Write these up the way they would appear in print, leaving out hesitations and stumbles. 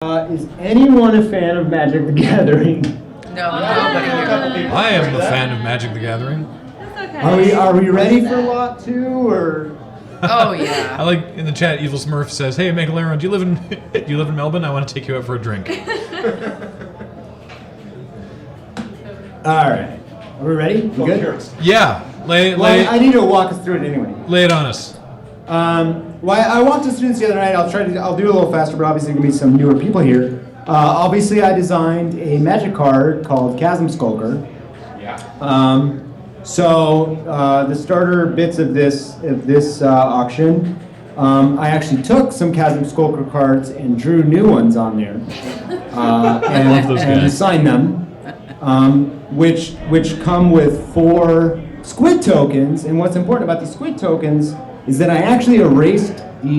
Is anyone a fan of Magic the Gathering? No, nobody here. I am a fan of Magic the Gathering. That's okay. Are we ready for Lot 2 or? Oh yeah. I like in the chat. Evil Smurf says, "Hey, Megalero, do you live in Melbourne? I want to take you out for a drink." All right. Are we ready? We good? Yeah. I need to walk us through it anyway. Lay it on us. Well, I walked the students the other night. I'll do it a little faster, but obviously there's gonna be some newer people here. Obviously, I designed a Magic card called Chasm Skulker. Yeah. So the starter bits of this auction, I actually took some Chasm Skulker cards and drew new ones on there, and assigned them, which come with 4 squid tokens. And what's important about the squid tokens is that I actually erased it's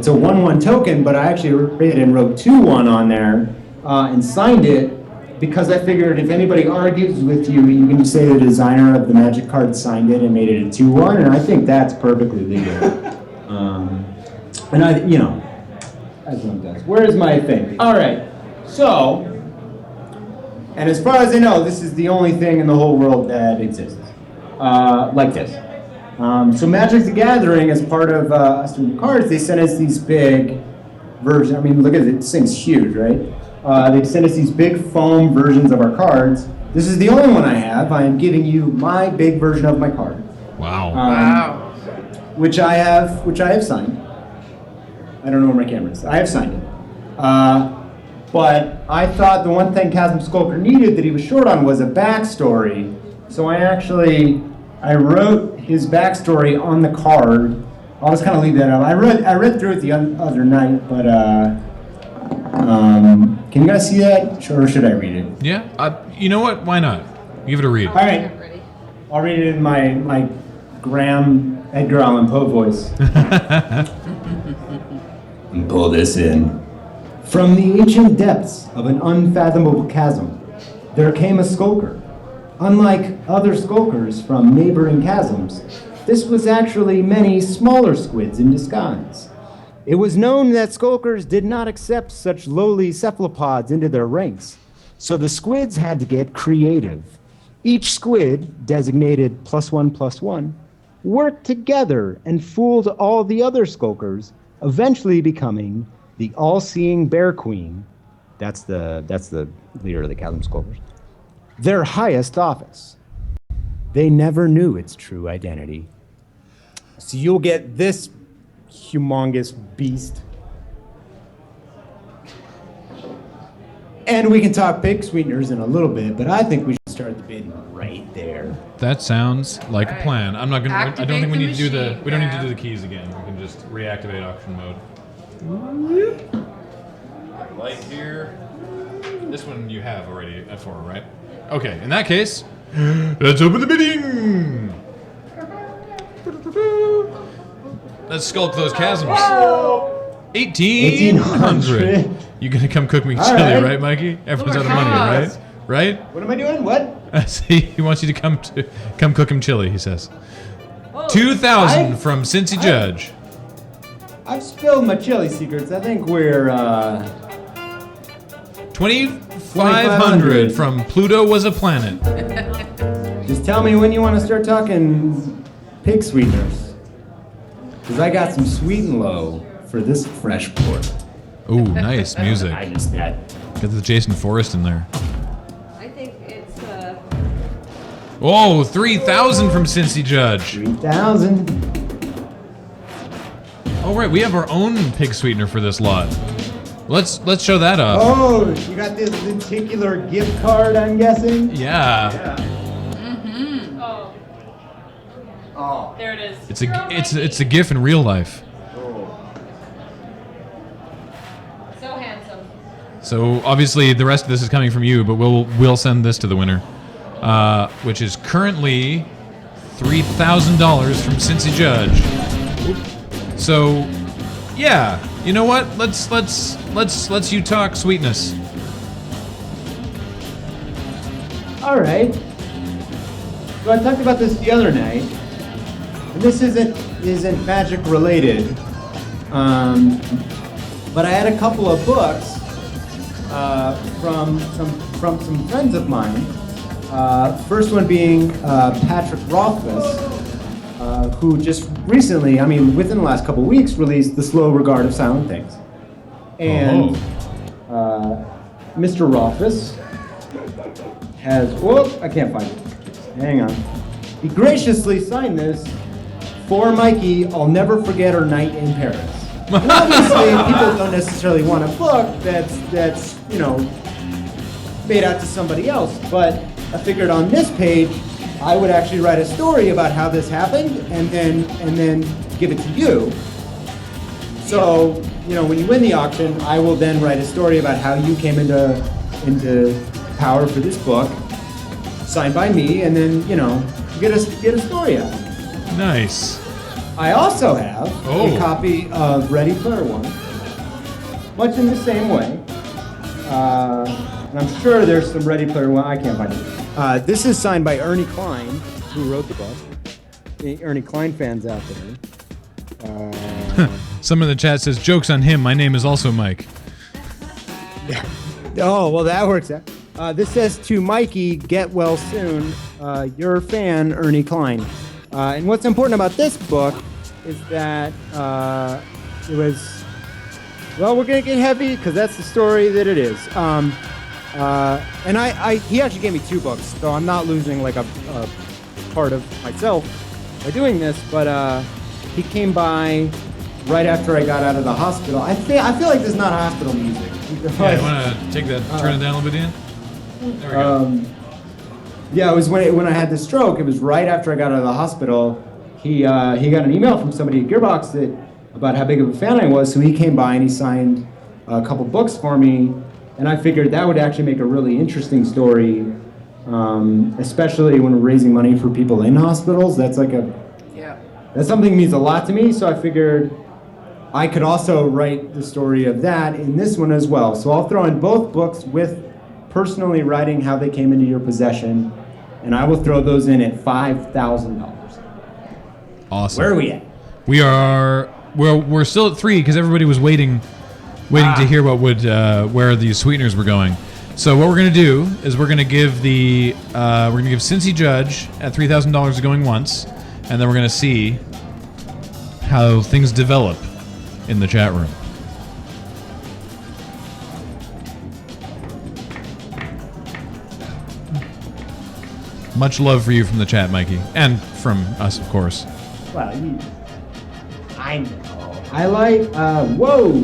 a 1/1 token, but I actually erased it and wrote 2/1 on there and signed it. Because I figured if anybody argues with you, you can say the designer of the Magic card signed it and made it a 2/1, and I think that's perfectly legal. And as one does. Where's my thing? All right, so, and as far as I know, this is the only thing in the whole world that exists like this. So Magic the Gathering, as part of us doing the cards, they sent us these big versions. I mean, look at it, this thing's huge, right? They sent us these big foam versions of our cards. This is the only one I have. I am giving you my big version of my card. Wow. Wow. Which I have signed. I don't know where my camera is. I have signed it. But I thought the one thing Chasm Skulker needed that he was short on was a backstory. So I wrote his backstory on the card. I'll just kind of leave that out. I read through it the other night, but can you guys see that, or should I read it? Yeah. You know what? Why not? Give it a read. All right. I'll read it in my Graham Edgar Allan Poe voice. And pull this in. From the ancient depths of an unfathomable chasm, there came a skulker. Unlike other skulkers from neighboring chasms, this was actually many smaller squids in disguise. It was known that skulkers did not accept such lowly cephalopods into their ranks, so the squids had to get creative. Each squid, designated +1/+1, worked together and fooled all the other skulkers, eventually becoming the all-seeing Bear Queen. That's the leader of the Chasm Skulkers. Their highest office. They never knew its true identity. So you'll get this humongous beast. And we can talk pig sweeteners in a little bit, but I think we should start the bid right there. That sounds like a plan. I'm not gonna. I don't think we need to do the. machine, We don't need to yeah. do the keys again. We can just reactivate auction mode. Light here. This one you have already at 4, right? Okay. In that case, let's open the bidding. Let's skulk those chasms. 1,800. You gonna come cook me chili, right, Mikey? Everyone's out of money, right? Right? What am I doing? What? See, he wants you to come cook him chili. He says. 2,000 from Cincy Judge. I've spilled my chili secrets. I think we're 2,500 from Pluto Was a Planet. just tell me when you want to start talking pig sweeteners. Because I got some sweet and low for this fresh port. Ooh, nice music. I just had. Get the Jason Forrest in there. I think it's Oh, 3,000 from Cincy Judge. 3,000. Oh, right, we have our own pig sweetener for this lot. Let's show that off. Oh, you got this lenticular gift card, I'm guessing? Yeah. oh, there it is. It's a GIF in real life. So handsome. So obviously the rest of this is coming from you, but we'll send this to the winner, which is currently $3,000 from Cincy Judge. So, yeah, you know what? Let's you talk sweetness. All right. Well, I talked about this the other night. And this isn't Magic related. But I had a couple of books from some friends of mine. First one being Patrick Rothfuss, who just recently, I mean, within the last couple of weeks, released The Slow Regard of Silent Things. And Mr. Rothfuss has, I can't find it. Hang on. He graciously signed this for Mikey, I'll Never Forget Our Night in Paris. And obviously, people don't necessarily want a book that's you know, made out to somebody else, but I figured on this page, I would actually write a story about how this happened, and then give it to you. So, you know, when you win the auction, I will then write a story about how you came into power for this book, signed by me, and then, you know, get a story out. Nice. I also have a copy of Ready Player One, much in the same way. And I'm sure there's some Ready Player One, I can't find it. This is signed by Ernie Klein, who wrote the book. Any Ernie Klein fans out there? Someone in the chat says, jokes on him, my name is also Mike. Oh, well, that works out. This says to Mikey, get well soon. Your fan, Ernie Klein. And what's important about this book is that it was, well, we're going to get heavy because that's the story that it is. And he actually gave me 2 books, so I'm not losing like a part of myself by doing this, but he came by right after I got out of the hospital. I feel like this is not hospital music. Yeah, you want to take that, turn it down a little bit, Ian? There we go. Yeah, it was when I had the stroke. It was right after I got out of the hospital. He got an email from somebody at Gearbox about how big of a fan I was, so he came by and he signed a couple books for me, and I figured that would actually make a really interesting story, especially when we're raising money for people in hospitals. That's like that's something that means a lot to me, so I figured I could also write the story of that in this one as well. So I'll throw in both books with personally writing how they came into your possession, and I will throw those in at $5,000. Awesome. Where are we at? We're still at 3 because everybody was waiting to hear what would where these sweeteners were going. So what we're gonna do is we're gonna give Cincy Judge at $3,000 going once, and then we're gonna see how things develop in the chat room. Much love for you from the chat, Mikey, and from us, of course. Well, I know. I like, whoa!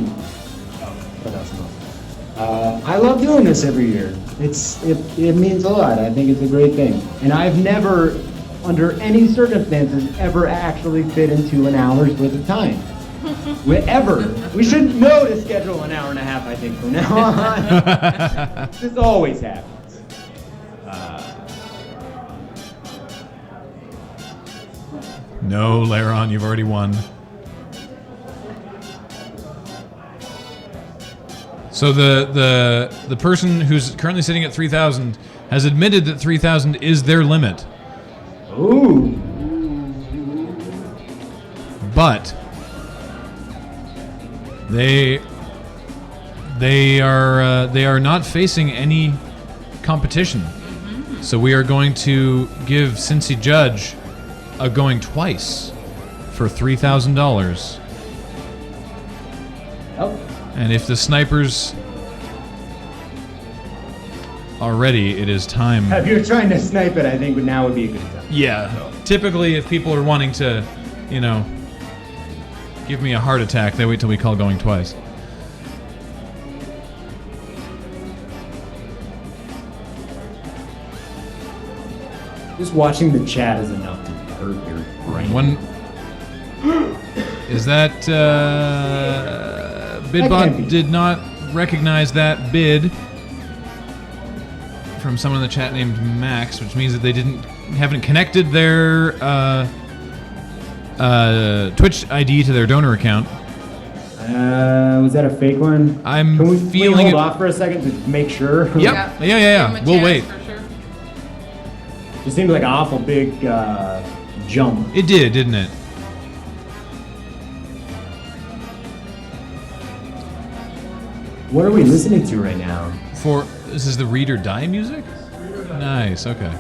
What else? I love doing this every year. It means a lot. I think it's a great thing. And I've never, under any circumstances, ever actually fit into an hour's worth of time. We should know to schedule an hour and a half, I think, from now on. This always happens. No, Laron, you've already won. So the person who's currently sitting at 3,000 has admitted that 3,000 is their limit. Ooh. But they are not facing any competition. So we are going to give Cincy Judge a going twice for $3,000. Oh. And if the snipers are ready, it is time. If you're trying to snipe it, I think now would be a good time. Yeah. Typically, if people are wanting to, you know, give me a heart attack, they wait till we call going twice. Just watching the chat is enough to hurt your brain. Is that Bidbot did not recognize that bid from someone in the chat named Max, which means that they haven't connected their Twitch ID to their donor account. Was that a fake one? Can we feeling hold off for a second to make sure? Yep. Yeah. We'll wait. For sure. It seemed like an awful big jump. It did, didn't it? What are we listening to right now? This is the Read or Die music? Nice, okay.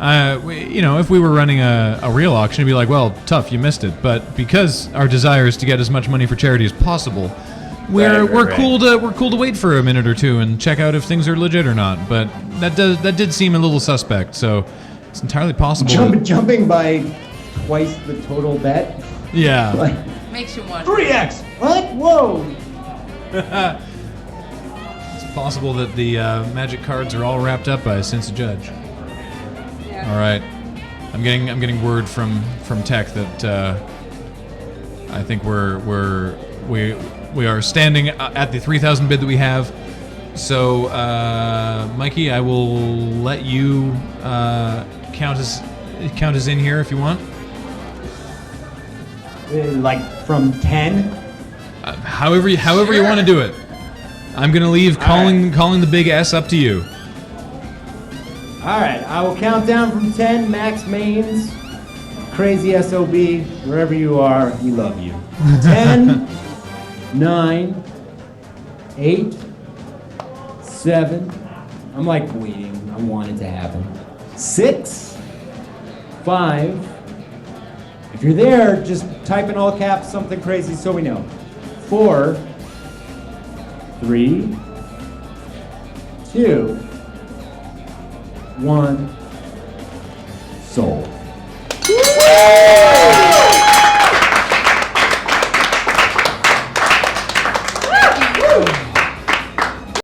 If we were running a real auction, it'd be like, well, tough, you missed it. But because our desire is to get as much money for charity as possible, we're cool to wait for a minute or two and check out if things are legit or not. But that did seem a little suspect, so it's entirely possible. Jumping by twice the total bet. Yeah. Makes you wonder. 3x. What? Whoa. It's possible that the magic cards are all wrapped up by a sense of judge. All right, I'm getting word from tech that I think we are standing at the 3,000 bid that we have. So, Mikey, I will let you count us in here if you want. Like from 10. However you want to do it. I'm gonna leave calling the big S up to you. Alright, I will count down from 10. Max Mains, Crazy SOB, wherever you are, we love you. 10, 9, 8, 7. I'm like waiting. I want it to happen. 6, 5. If you're there, just type in all caps something crazy so we know. 4, 3, 2, 1, sold.